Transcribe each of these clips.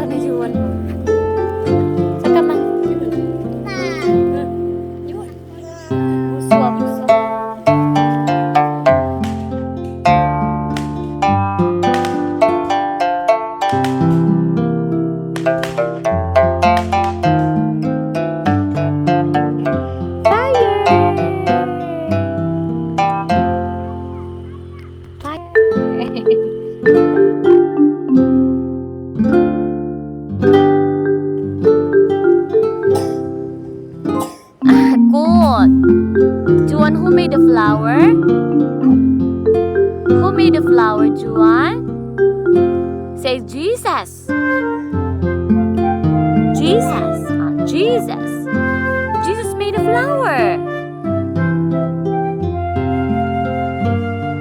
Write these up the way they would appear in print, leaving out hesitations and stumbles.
ni Juan. Saka man. Swap. Good. Juan, who made the flower? Who made the flower, Juan? Say Jesus. Jesus. Jesus. Jesus made a flower.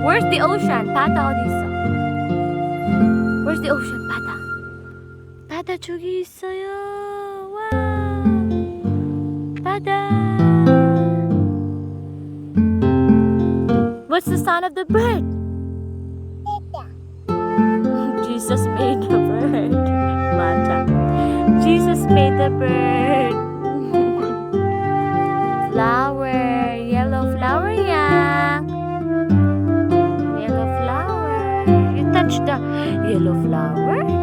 Where's the ocean? Tata 어디 있어? Where's the ocean? 바다. 바다 저기 있어요. 와. 바다. What's the sound of the bird? Jesus made the bird. Mata. Jesus made the bird. Flower. Yellow flower yang. Yellow flower. You touch the yellow flower.